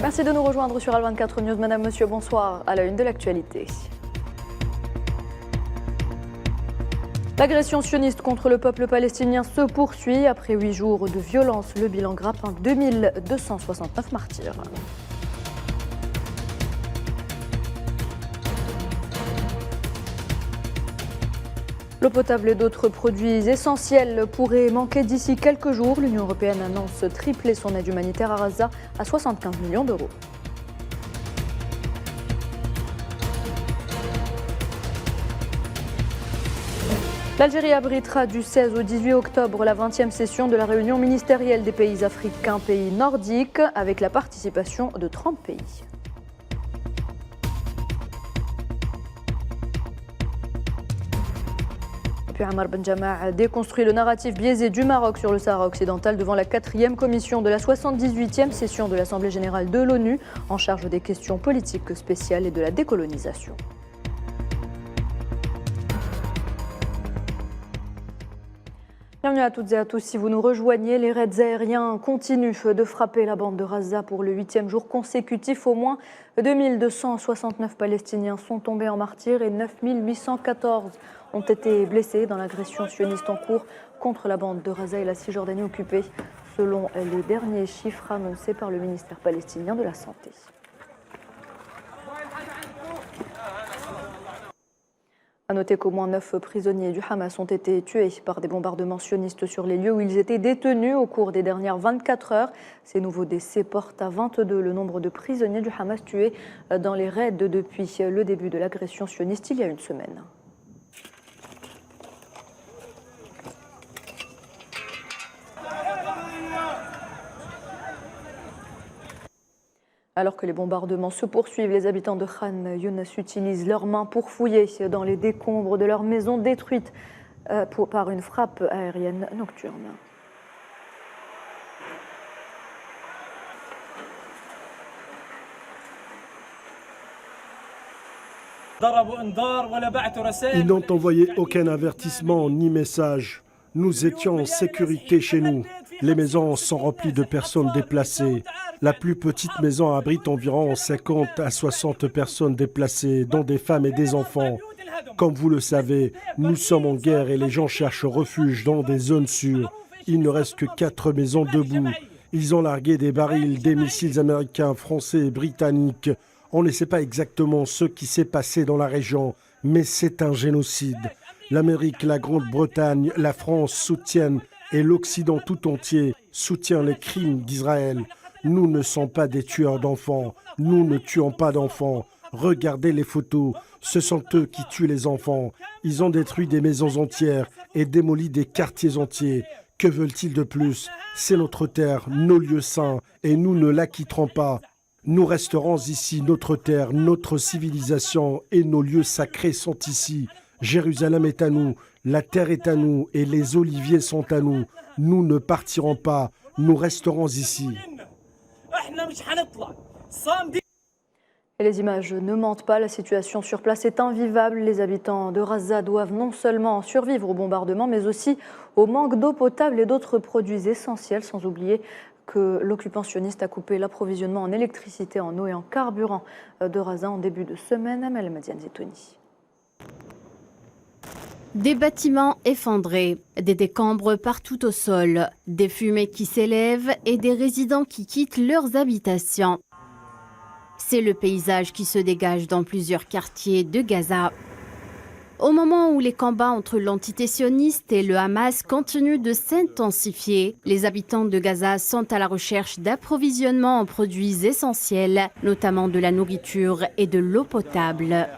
Merci de nous rejoindre sur Al24 News. Madame, monsieur, bonsoir. À la une de l'actualité. L'agression sioniste contre le peuple palestinien se poursuit. Après 8 jours de violence, le bilan grappe 2269 martyrs. L'eau potable et d'autres produits essentiels pourraient manquer d'ici quelques jours. L'Union européenne annonce tripler son aide humanitaire à Gaza à 75 millions d'euros. L'Algérie abritera du 16 au 18 octobre la 20e session de la réunion ministérielle des pays africains, pays nordiques, avec la participation de 30 pays. Ammar Benjama déconstruit le narratif biaisé du Maroc sur le Sahara occidental devant la 4e commission de la 78e session de l'Assemblée générale de l'ONU en charge des questions politiques spéciales et de la décolonisation. Bienvenue à toutes et à tous. Si vous nous rejoignez, les raids aériens continuent de frapper la bande de Gaza pour le 8e jour consécutif. Au moins 2269 Palestiniens sont tombés en martyrs et 9814 ont été blessés dans l'agression sioniste en cours contre la bande de Gaza et la Cisjordanie occupée, selon les derniers chiffres annoncés par le ministère palestinien de la Santé. A noter qu'au moins 9 prisonniers du Hamas ont été tués par des bombardements sionistes sur les lieux où ils étaient détenus au cours des dernières 24 heures. Ces nouveaux décès portent à 22 le nombre de prisonniers du Hamas tués dans les raids depuis le début de l'agression sioniste il y a une semaine. Alors que les bombardements se poursuivent, les habitants de Khan Younes utilisent leurs mains pour fouiller dans les décombres de leurs maisons détruites par une frappe aérienne nocturne. Ils n'ont envoyé aucun avertissement ni message. Nous étions en sécurité chez nous. Les maisons sont remplies de personnes déplacées. La plus petite maison abrite environ 50 à 60 personnes déplacées, dont des femmes et des enfants. Comme vous le savez, nous sommes en guerre et les gens cherchent refuge dans des zones sûres. Il ne reste que 4 maisons debout. Ils ont largué des barils, des missiles américains, français et britanniques. On ne sait pas exactement ce qui s'est passé dans la région, mais c'est un génocide. L'Amérique, la Grande-Bretagne, la France soutiennent et l'Occident tout entier soutient les crimes d'Israël. Nous ne sommes pas des tueurs d'enfants. Nous ne tuons pas d'enfants. Regardez les photos. Ce sont eux qui tuent les enfants. Ils ont détruit des maisons entières et démoli des quartiers entiers. Que veulent-ils de plus? C'est notre terre, nos lieux saints, et nous ne la quitterons pas. Nous resterons ici, notre terre, notre civilisation et nos lieux sacrés sont ici. Jérusalem est à nous, la terre est à nous et les oliviers sont à nous. Nous ne partirons pas, nous resterons ici. Et les images ne mentent pas, la situation sur place est invivable. Les habitants de Gaza doivent non seulement survivre au bombardement, mais aussi au manque d'eau potable et d'autres produits essentiels, sans oublier que l'occupant sioniste a coupé l'approvisionnement en électricité, en eau et en carburant de Gaza en début de semaine. Amel Madiane Zetouni. Des bâtiments effondrés, des décombres partout au sol, des fumées qui s'élèvent et des résidents qui quittent leurs habitations. C'est le paysage qui se dégage dans plusieurs quartiers de Gaza. Au moment où les combats entre l'entité sioniste et le Hamas continuent de s'intensifier, les habitants de Gaza sont à la recherche d'approvisionnement en produits essentiels, notamment de la nourriture et de l'eau potable.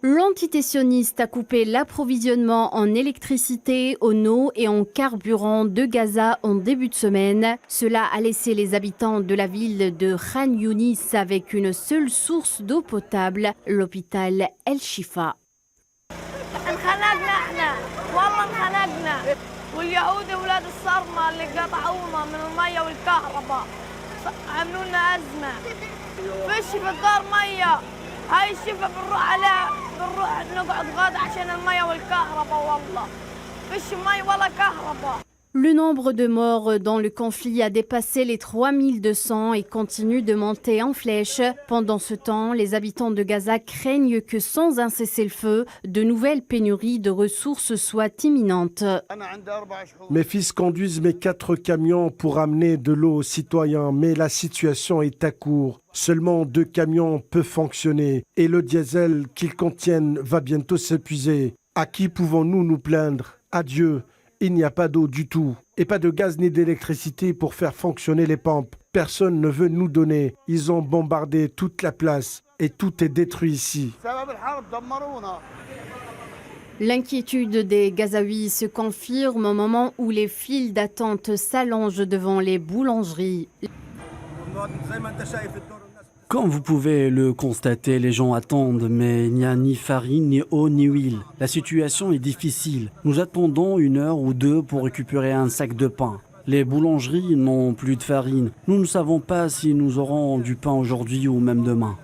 L'entité sioniste a coupé l'approvisionnement en électricité, en eau et en carburant de Gaza en début de semaine. Cela a laissé les habitants de la ville de Khan Younis avec une seule source d'eau potable, l'hôpital El Shifa. هاي الشفا بنروح نقعد غاد عشان المية والكهرباء والله فيش مي ولا كهرباء Le nombre de morts dans le conflit a dépassé les 3200 et continue de monter en flèche. Pendant ce temps, les habitants de Gaza craignent que sans un cessez-le-feu, de nouvelles pénuries de ressources soient imminentes. Mes fils conduisent mes 4 camions pour amener de l'eau aux citoyens, mais la situation est à court. Seulement 2 camions peuvent fonctionner et le diesel qu'ils contiennent va bientôt s'épuiser. À qui pouvons-nous nous plaindre? À Dieu. Il n'y a pas d'eau du tout et pas de gaz ni d'électricité pour faire fonctionner les pompes. Personne ne veut nous donner. Ils ont bombardé toute la place et tout est détruit ici. L'inquiétude des Gazaouis se confirme au moment où les files d'attente s'allongent devant les boulangeries. Comme vous pouvez le constater, les gens attendent, mais il n'y a ni farine, ni eau, ni huile. La situation est difficile. Nous attendons 1 heure ou 2 pour récupérer un sac de pain. Les boulangeries n'ont plus de farine. Nous ne savons pas si nous aurons du pain aujourd'hui ou même demain.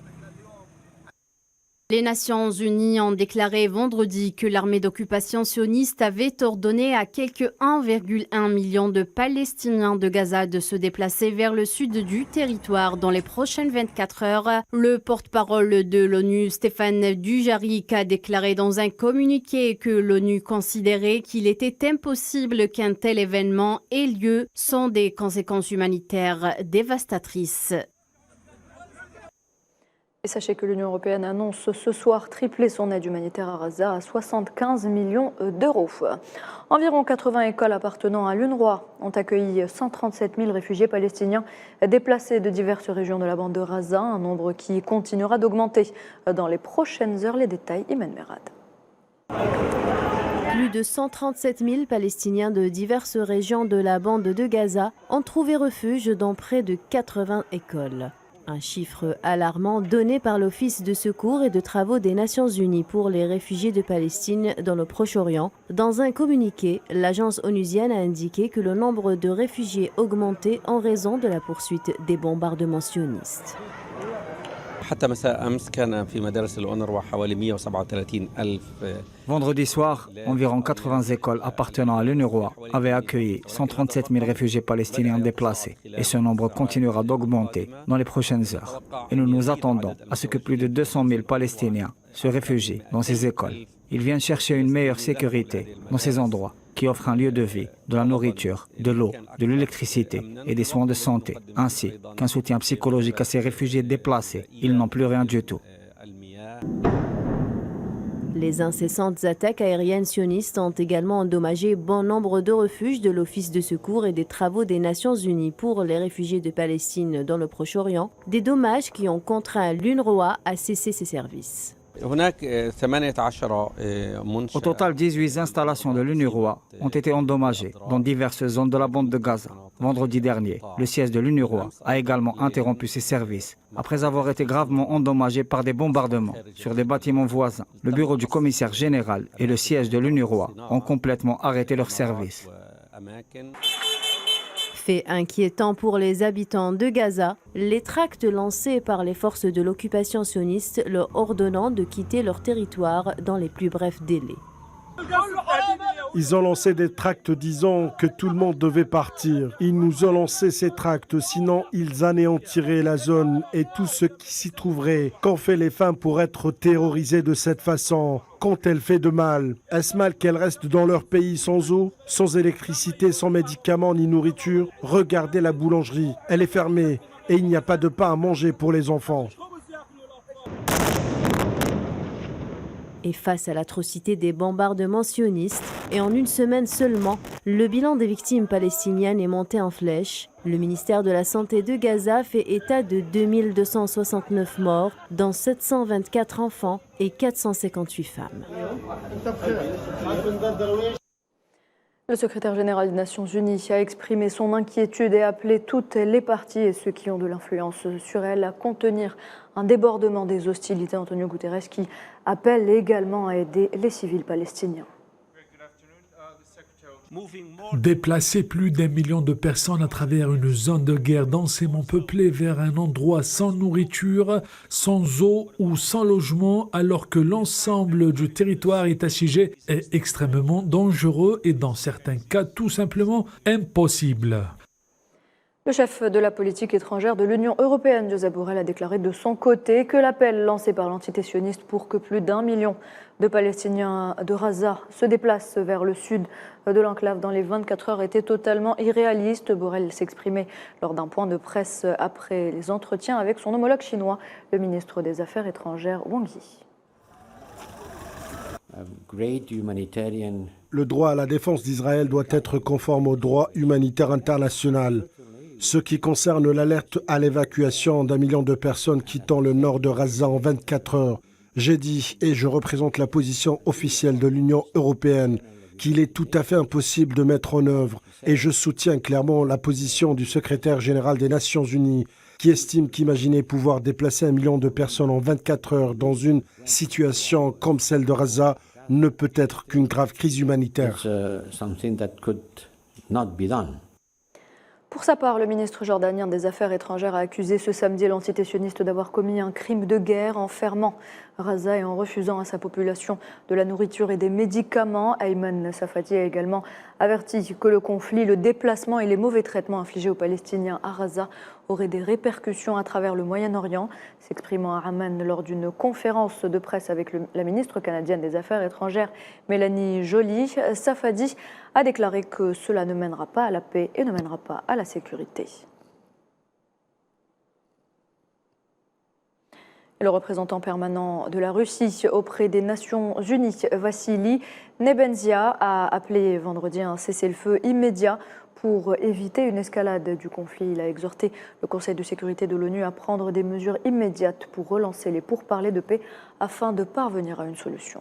Les Nations Unies ont déclaré vendredi que l'armée d'occupation sioniste avait ordonné à quelques 1,1 million de Palestiniens de Gaza de se déplacer vers le sud du territoire dans les prochaines 24 heures. Le porte-parole de l'ONU, Stéphane Dujarric, a déclaré dans un communiqué que l'ONU considérait qu'il était impossible qu'un tel événement ait lieu sans des conséquences humanitaires dévastatrices. Et sachez que l'Union européenne annonce ce soir tripler son aide humanitaire à Gaza à 75 millions d'euros. Environ 80 écoles appartenant à l'UNRWA ont accueilli 137 000 réfugiés palestiniens déplacés de diverses régions de la bande de Gaza, un nombre qui continuera d'augmenter dans les prochaines heures. Les détails, Imen Merad. Plus de 137 000 Palestiniens de diverses régions de la bande de Gaza ont trouvé refuge dans près de 80 écoles. Un chiffre alarmant donné par l'Office de secours et de travaux des Nations Unies pour les réfugiés de Palestine dans le Proche-Orient. Dans un communiqué, l'agence onusienne a indiqué que le nombre de réfugiés augmentait en raison de la poursuite des bombardements sionistes. Vendredi soir, environ 80 écoles appartenant à l'UNRWA avaient accueilli 137 000 réfugiés palestiniens déplacés et ce nombre continuera d'augmenter dans les prochaines heures. Et nous nous attendons à ce que plus de 200 000 Palestiniens se réfugient dans ces écoles. Ils viennent chercher une meilleure sécurité dans ces endroits qui offrent un lieu de vie, de la nourriture, de l'eau, de l'électricité et des soins de santé, ainsi qu'un soutien psychologique à ces réfugiés déplacés. Ils n'ont plus rien du tout. Les incessantes attaques aériennes sionistes ont également endommagé bon nombre de refuges de l'Office de secours et des travaux des Nations Unies pour les réfugiés de Palestine dans le Proche-Orient, des dommages qui ont contraint l'UNRWA à cesser ses services. Au total, 18 installations de l'UNRWA ont été endommagées dans diverses zones de la bande de Gaza. Vendredi dernier, le siège de l'UNRWA a également interrompu ses services après avoir été gravement endommagé par des bombardements sur des bâtiments voisins. Le bureau du commissaire général et le siège de l'UNRWA ont complètement arrêté leurs services. Fait inquiétant pour les habitants de Gaza, les tracts lancés par les forces de l'occupation sioniste leur ordonnant de quitter leur territoire dans les plus brefs délais. Ils ont lancé des tracts disant que tout le monde devait partir. Ils nous ont lancé ces tracts, sinon ils anéantiraient la zone et tout ce qui s'y trouverait. Qu'ont fait les femmes pour être terrorisées de cette façon? Qu'ont-elles fait de mal? Est-ce mal qu'elles restent dans leur pays sans eau, sans électricité, sans médicaments ni nourriture? Regardez la boulangerie, elle est fermée et il n'y a pas de pain à manger pour les enfants. Et face à l'atrocité des bombardements sionistes, et en une semaine seulement, le bilan des victimes palestiniennes est monté en flèche. Le ministère de la Santé de Gaza fait état de 2269 morts, dont 724 enfants et 458 femmes. Le secrétaire général des Nations Unies a exprimé son inquiétude et appelé toutes les parties et ceux qui ont de l'influence sur elle à contenir un débordement des hostilités. Antonio Guterres qui appelle également à aider les civils palestiniens. Déplacer plus d'1 million de personnes à travers une zone de guerre densément peuplée vers un endroit sans nourriture, sans eau ou sans logement, alors que l'ensemble du territoire est assiégé, est extrêmement dangereux et dans certains cas tout simplement impossible. Le chef de la politique étrangère de l'Union européenne, Josep Borrell, a déclaré de son côté que l'appel lancé par l'entité sioniste pour que plus d'1 million de Palestiniens de Gaza se déplacent vers le sud de l'enclave dans les 24 heures était totalement irréaliste. Borrell s'exprimait lors d'un point de presse après les entretiens avec son homologue chinois, le ministre des Affaires étrangères Wang Yi. Le droit à la défense d'Israël doit être conforme au droit humanitaire international. Ce qui concerne l'alerte à l'évacuation d'1 million de personnes quittant le nord de Gaza en 24 heures, j'ai dit, et je représente la position officielle de l'Union européenne, qu'il est tout à fait impossible de mettre en œuvre, et je soutiens clairement la position du secrétaire général des Nations Unies, qui estime qu'imaginer pouvoir déplacer 1 million de personnes en 24 heures dans une situation comme celle de Gaza ne peut être qu'une grave crise humanitaire. Pour sa part, le ministre jordanien des Affaires étrangères a accusé ce samedi l'entité sioniste d'avoir commis un crime de guerre en fermant Gaza et en refusant à sa population de la nourriture et des médicaments. Ayman Safadi a également averti que le conflit, le déplacement et les mauvais traitements infligés aux Palestiniens à Gaza auraient des répercussions à travers le Moyen-Orient. S'exprimant à Amman lors d'une conférence de presse avec la ministre canadienne des Affaires étrangères, Mélanie Joly, Safadi a déclaré que cela ne mènera pas à la paix et ne mènera pas à la sécurité. Le représentant permanent de la Russie auprès des Nations Unies, Vassili Nebenzia, a appelé vendredi un cessez-le-feu immédiat pour éviter une escalade du conflit. Il a exhorté le Conseil de sécurité de l'ONU à prendre des mesures immédiates pour relancer les pourparlers de paix afin de parvenir à une solution.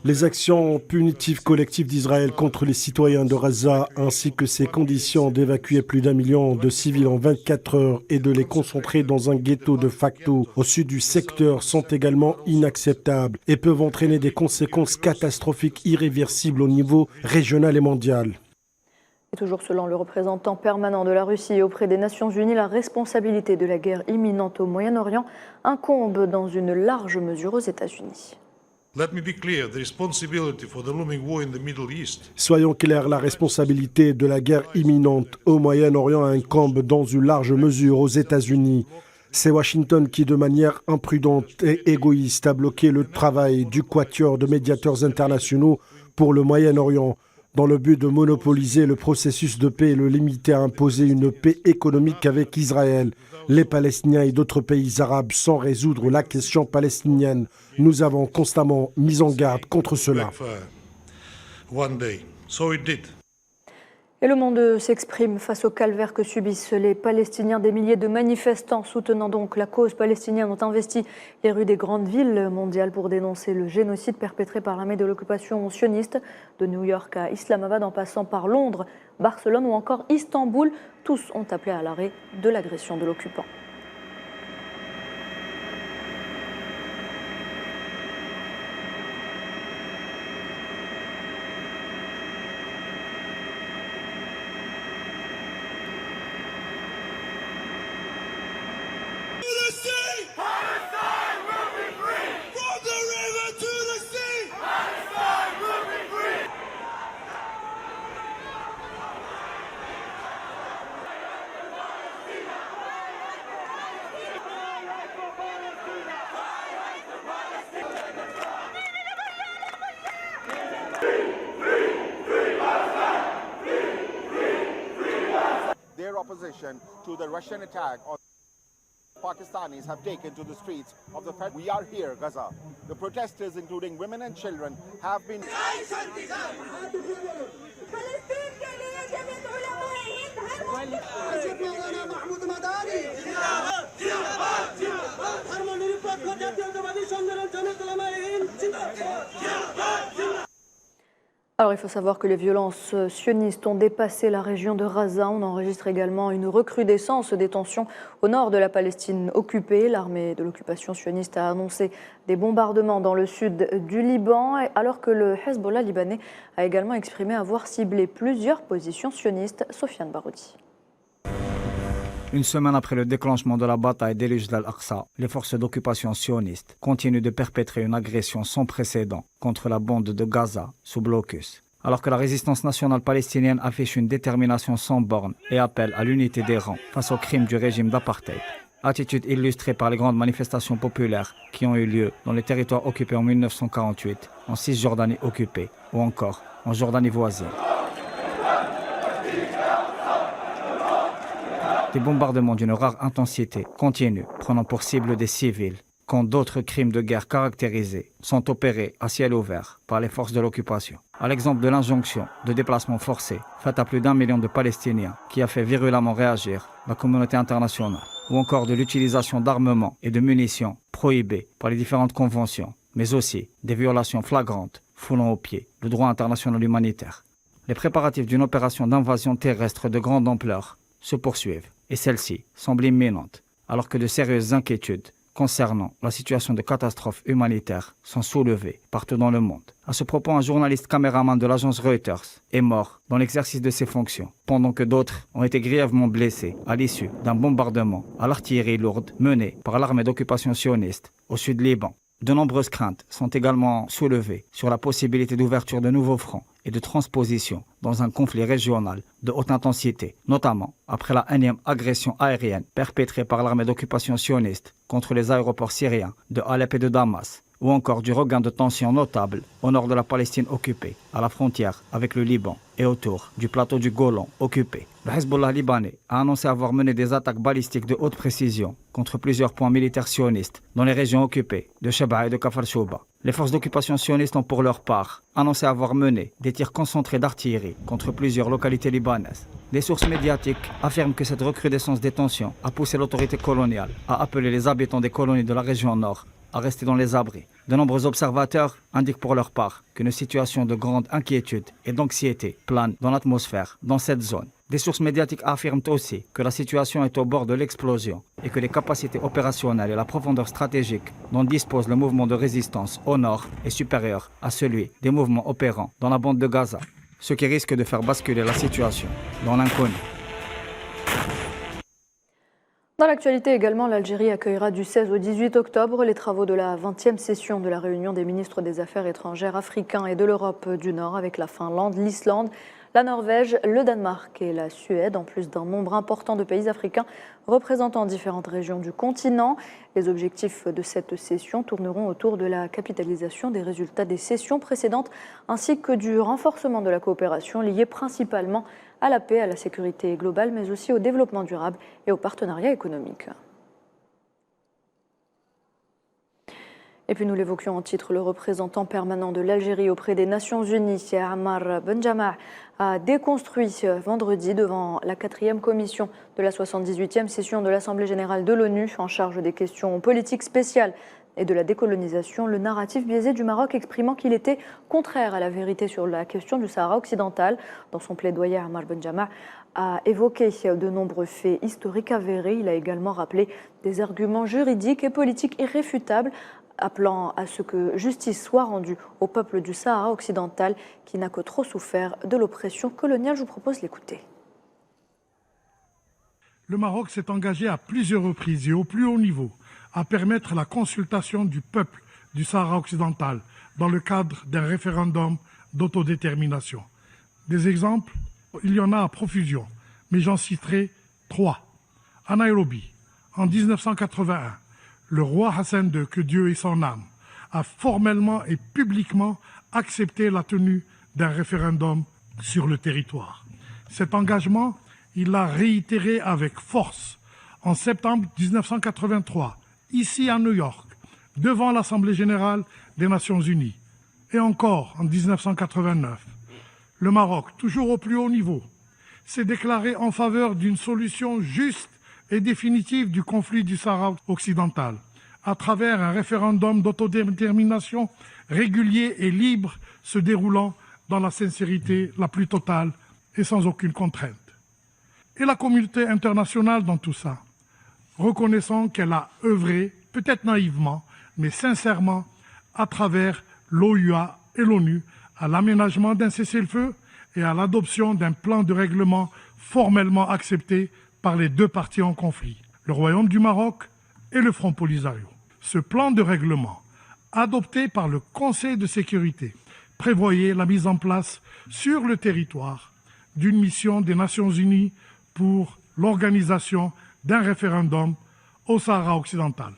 Les actions punitives collectives d'Israël contre les citoyens de Gaza ainsi que ses conditions d'évacuer plus d'1 million de civils en 24 heures et de les concentrer dans un ghetto de facto au sud du secteur sont également inacceptables et peuvent entraîner des conséquences catastrophiques irréversibles au niveau régional et mondial. Et toujours selon le représentant permanent de la Russie auprès des Nations Unies, la responsabilité de la guerre imminente au Moyen-Orient incombe dans une large mesure aux États-Unis. Soyons clairs, la responsabilité de la guerre imminente au Moyen-Orient incombe dans une large mesure aux États-Unis. C'est Washington qui, de manière imprudente et égoïste, a bloqué le travail du quatuor de médiateurs internationaux pour le Moyen-Orient, dans le but de monopoliser le processus de paix et le limiter à imposer une paix économique avec Israël, les Palestiniens et d'autres pays arabes sans résoudre la question palestinienne. Nous avons constamment mis en garde contre cela. Et le monde s'exprime face au calvaire que subissent les Palestiniens. Des milliers de manifestants soutenant donc la cause palestinienne ont investi les rues des grandes villes mondiales pour dénoncer le génocide perpétré par l'armée de l'occupation sioniste. De New York à Islamabad en passant par Londres, Barcelone ou encore Istanbul, tous ont appelé à l'arrêt de l'agression de l'occupant. Opposition to the Russian attack on Pakistanis have taken to the streets of the We are here, Gaza. The protesters, including women and children, have been Alors il faut savoir que les violences sionistes ont dépassé la région de Raza. On enregistre également une recrudescence des tensions au nord de la Palestine occupée. L'armée de l'occupation sioniste a annoncé des bombardements dans le sud du Liban, alors que le Hezbollah libanais a également exprimé avoir ciblé plusieurs positions sionistes. Sofiane Baroudi. Une semaine après le déclenchement de la bataille d'El-Hujj al-Aqsa, les forces d'occupation sionistes continuent de perpétrer une agression sans précédent contre la bande de Gaza sous blocus. Alors que la résistance nationale palestinienne affiche une détermination sans bornes et appelle à l'unité des rangs face aux crimes du régime d'apartheid. Attitude illustrée par les grandes manifestations populaires qui ont eu lieu dans les territoires occupés en 1948, en Cisjordanie occupée ou encore en Jordanie voisine. Des bombardements d'une rare intensité continuent, prenant pour cible des civils, quand d'autres crimes de guerre caractérisés sont opérés à ciel ouvert par les forces de l'occupation. À l'exemple de l'injonction de déplacement forcé faite à plus d'1 million de Palestiniens qui a fait virulemment réagir la communauté internationale, ou encore de l'utilisation d'armements et de munitions prohibées par les différentes conventions, mais aussi des violations flagrantes foulant aux pieds le droit international humanitaire. Les préparatifs d'une opération d'invasion terrestre de grande ampleur se poursuivent et celle-ci semble imminente, alors que de sérieuses inquiétudes concernant la situation de catastrophe humanitaire sont soulevées partout dans le monde. À ce propos, un journaliste caméraman de l'agence Reuters est mort dans l'exercice de ses fonctions, pendant que d'autres ont été grièvement blessés à l'issue d'un bombardement à l'artillerie lourde mené par l'armée d'occupation sioniste au sud Liban. De nombreuses craintes sont également soulevées sur la possibilité d'ouverture de nouveaux fronts et de transposition dans un conflit régional de haute intensité, notamment après la énième agression aérienne perpétrée par l'armée d'occupation sioniste contre les aéroports syriens de Alep et de Damas, ou encore du regain de tensions notables au nord de la Palestine occupée, à la frontière avec le Liban et autour du plateau du Golan occupé. Le Hezbollah libanais a annoncé avoir mené des attaques balistiques de haute précision contre plusieurs points militaires sionistes dans les régions occupées de Sheba et de Kafar Shouba. Les forces d'occupation sionistes ont pour leur part annoncé avoir mené des tirs concentrés d'artillerie contre plusieurs localités libanaises. Des sources médiatiques affirment que cette recrudescence des tensions a poussé l'autorité coloniale à appeler les habitants des colonies de la région nord à rester dans les abris. De nombreux observateurs indiquent pour leur part qu'une situation de grande inquiétude et d'anxiété plane dans l'atmosphère dans cette zone. Des sources médiatiques affirment aussi que la situation est au bord de l'explosion et que les capacités opérationnelles et la profondeur stratégique dont dispose le mouvement de résistance au nord est supérieure à celui des mouvements opérants dans la bande de Gaza, ce qui risque de faire basculer la situation dans l'inconnu. Dans l'actualité également, l'Algérie accueillera du 16 au 18 octobre les travaux de la 20e session de la réunion des ministres des Affaires étrangères africains et de l'Europe du Nord avec la Finlande, l'Islande, la Norvège, le Danemark et la Suède, en plus d'un nombre important de pays africains représentant différentes régions du continent. Les objectifs de cette session tourneront autour de la capitalisation des résultats des sessions précédentes ainsi que du renforcement de la coopération liée principalement à la paix, à la sécurité globale, mais aussi au développement durable et au partenariat économique. Et puis nous l'évoquions en titre, le représentant permanent de l'Algérie auprès des Nations Unies, Ammar Benjama, a déconstruit vendredi devant la 4e commission de la 78e session de l'Assemblée générale de l'ONU en charge des questions politiques spéciales et de la décolonisation, le narratif biaisé du Maroc exprimant qu'il était contraire à la vérité sur la question du Sahara occidental. Dans son plaidoyer, Ammar Benjama a évoqué de nombreux faits historiques avérés. Il a également rappelé des arguments juridiques et politiques irréfutables, appelant à ce que justice soit rendue au peuple du Sahara occidental qui n'a que trop souffert de l'oppression coloniale. Je vous propose l'écouter. Le Maroc s'est engagé à plusieurs reprises et au plus haut niveau à permettre la consultation du peuple du Sahara occidental dans le cadre d'un référendum d'autodétermination. Des exemples, il y en a à profusion, mais j'en citerai 3. À Nairobi, en 1981, le roi Hassan II, que Dieu ait son âme, a formellement et publiquement accepté la tenue d'un référendum sur le territoire. Cet engagement, il l'a réitéré avec force en septembre 1983, ici à New York, devant l'Assemblée générale des Nations unies. Et encore en 1989, le Maroc, toujours au plus haut niveau, s'est déclaré en faveur d'une solution juste et définitive du conflit du Sahara occidental, à travers un référendum d'autodétermination régulier et libre se déroulant dans la sincérité la plus totale et sans aucune contrainte. Et la communauté internationale dans tout ça, reconnaissant qu'elle a œuvré, peut-être naïvement, mais sincèrement, à travers l'OUA et l'ONU, à l'aménagement d'un cessez-le-feu et à l'adoption d'un plan de règlement formellement accepté par les deux parties en conflit, le Royaume du Maroc et le Front Polisario. Ce plan de règlement, adopté par le Conseil de sécurité, prévoyait la mise en place sur le territoire d'une mission des Nations Unies pour l'organisation d'un référendum au Sahara occidental.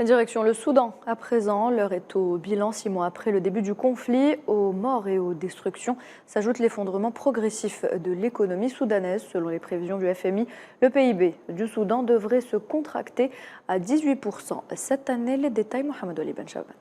Direction le Soudan. À présent, l'heure est au bilan 6 mois après le début du conflit. Aux morts et aux destructions s'ajoute l'effondrement progressif de l'économie soudanaise. Selon les prévisions du FMI, le PIB du Soudan devrait se contracter à 18% cette année. Les détails, Mohamed Ali Ben Chaban.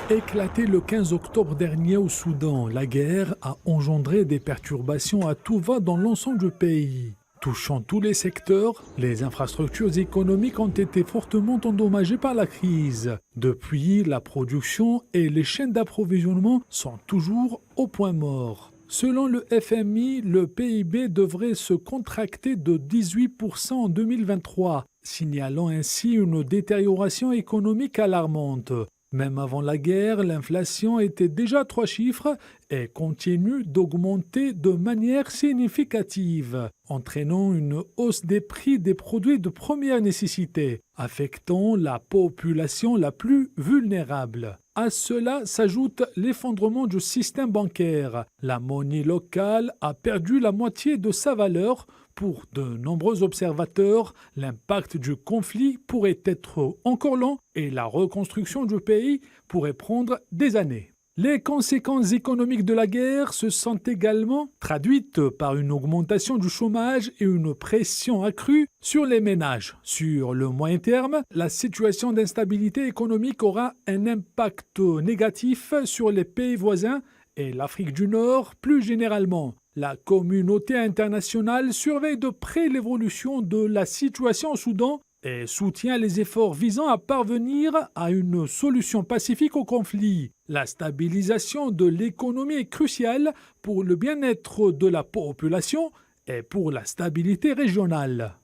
Éclaté le 15 octobre dernier au Soudan, la guerre a engendré des perturbations à tout va dans l'ensemble du pays. Touchant tous les secteurs, les infrastructures économiques ont été fortement endommagées par la crise. Depuis, la production et les chaînes d'approvisionnement sont toujours au point mort. Selon le FMI, le PIB devrait se contracter de 18% en 2023, signalant ainsi une détérioration économique alarmante. Même avant la guerre, l'inflation était déjà à 3 chiffres et continue d'augmenter de manière significative, entraînant une hausse des prix des produits de première nécessité, affectant la population la plus vulnérable. À cela s'ajoute l'effondrement du système bancaire. La monnaie locale a perdu la moitié de sa valeur. Pour de nombreux observateurs, l'impact du conflit pourrait être encore lent et la reconstruction du pays pourrait prendre des années. Les conséquences économiques de la guerre se sont également traduites par une augmentation du chômage et une pression accrue sur les ménages. Sur le moyen terme, la situation d'instabilité économique aura un impact négatif sur les pays voisins et l'Afrique du Nord plus généralement. La communauté internationale surveille de près l'évolution de la situation au Soudan et soutient les efforts visant à parvenir à une solution pacifique au conflit. La stabilisation de l'économie est cruciale pour le bien-être de la population et pour la stabilité régionale.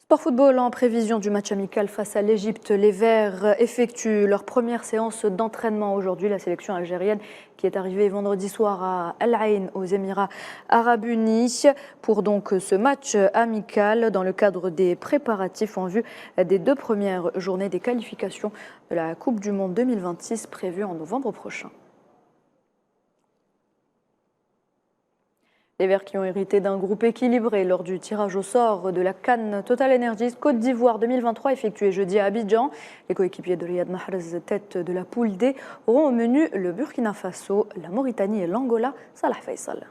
Sport football, en prévision du match amical face à l'Égypte, les Verts effectuent leur première séance d'entraînement aujourd'hui. La sélection algérienne qui est arrivée vendredi soir à Al Ain aux Émirats Arabes Unis pour donc ce match amical dans le cadre des préparatifs en vue des 2 premières journées des qualifications de la Coupe du Monde 2026 prévues en novembre prochain. Les Verts qui ont hérité d'un groupe équilibré lors du tirage au sort de la CAN Total Energies Côte d'Ivoire 2023 effectué jeudi à Abidjan. Les coéquipiers de Riyad Mahrez, tête de la poule D, auront au menu le Burkina Faso, la Mauritanie et l'Angola. Salah Faisal.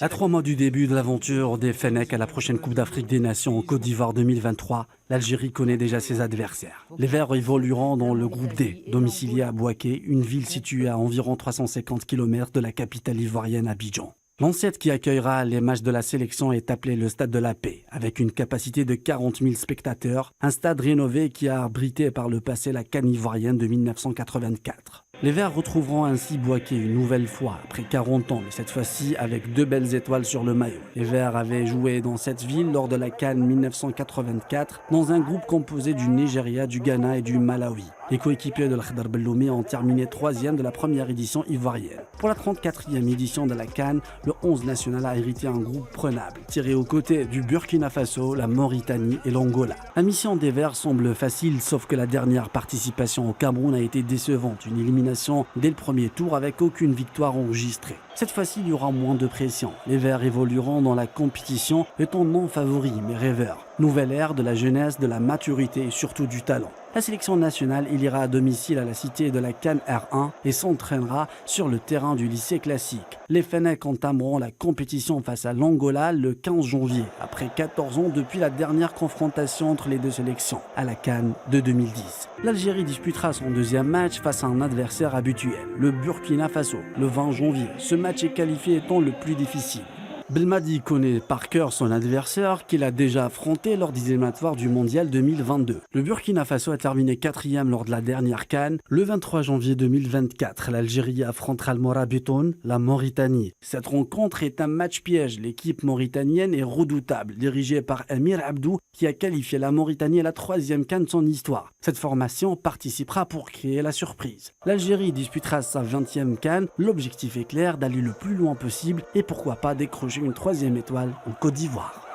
À 3 mois du début de l'aventure des Fennecs à la prochaine Coupe d'Afrique des Nations en Côte d'Ivoire 2023, l'Algérie connaît déjà ses adversaires. Les Verts évolueront dans le groupe D, domicilié à Bouaké, une ville située à environ 350 km de la capitale ivoirienne Abidjan. L'ancêtre qui accueillera les matchs de la sélection est appelé le Stade de la Paix, avec une capacité de 40 000 spectateurs, un stade rénové qui a abrité par le passé la CAN ivoirienne de 1984. Les Verts retrouveront ainsi Bouaké une nouvelle fois après 40 ans, mais cette fois-ci avec 2 belles étoiles sur le maillot. Les Verts avaient joué dans cette ville lors de la CAN 1984 dans un groupe composé du Nigeria, du Ghana et du Malawi. Les coéquipiers de l'Akhdar Belloumi ont terminé 3e de la première édition ivoirienne. Pour la 34e édition de la CAN, le 11 national a hérité un groupe prenable, tiré aux côtés du Burkina Faso, la Mauritanie et l'Angola. La mission des Verts semble facile, sauf que la dernière participation au Cameroun a été décevante. Une élimination dès le premier tour avec aucune victoire enregistrée. Cette fois-ci, il y aura moins de pression. Les Verts évolueront dans la compétition étant non favoris mais rêveurs. Nouvelle ère de la jeunesse, de la maturité et surtout du talent. La sélection nationale, il ira à domicile à la cité de la CAN R1 et s'entraînera sur le terrain du lycée classique. Les Fennecs entameront la compétition face à l'Angola le 15 janvier, après 14 ans depuis la dernière confrontation entre les deux sélections, à la CAN de 2010. L'Algérie disputera son 2e match face à un adversaire habituel, le Burkina Faso, le 20 janvier. Ce match est qualifié étant le plus difficile. Belmadi connaît par cœur son adversaire qu'il a déjà affronté lors des éliminatoires du Mondial 2022. Le Burkina Faso a terminé 4e lors de la dernière CAN. Le 23 janvier 2024, l'Algérie affrontera le Morabitoun, la Mauritanie. Cette rencontre est un match piège. L'équipe mauritanienne est redoutable, dirigée par Amir Abdou, qui a qualifié la Mauritanie à la 3e CAN de son histoire. Cette formation participera pour créer la surprise. L'Algérie disputera sa 20e CAN. L'objectif est clair, d'aller le plus loin possible et pourquoi pas décrocher une 3e étoile en Côte d'Ivoire.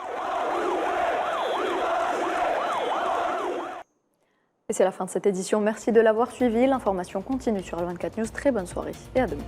Et c'est la fin de cette édition. Merci de l'avoir suivi. L'information continue sur L24 News. Très bonne soirée et à demain.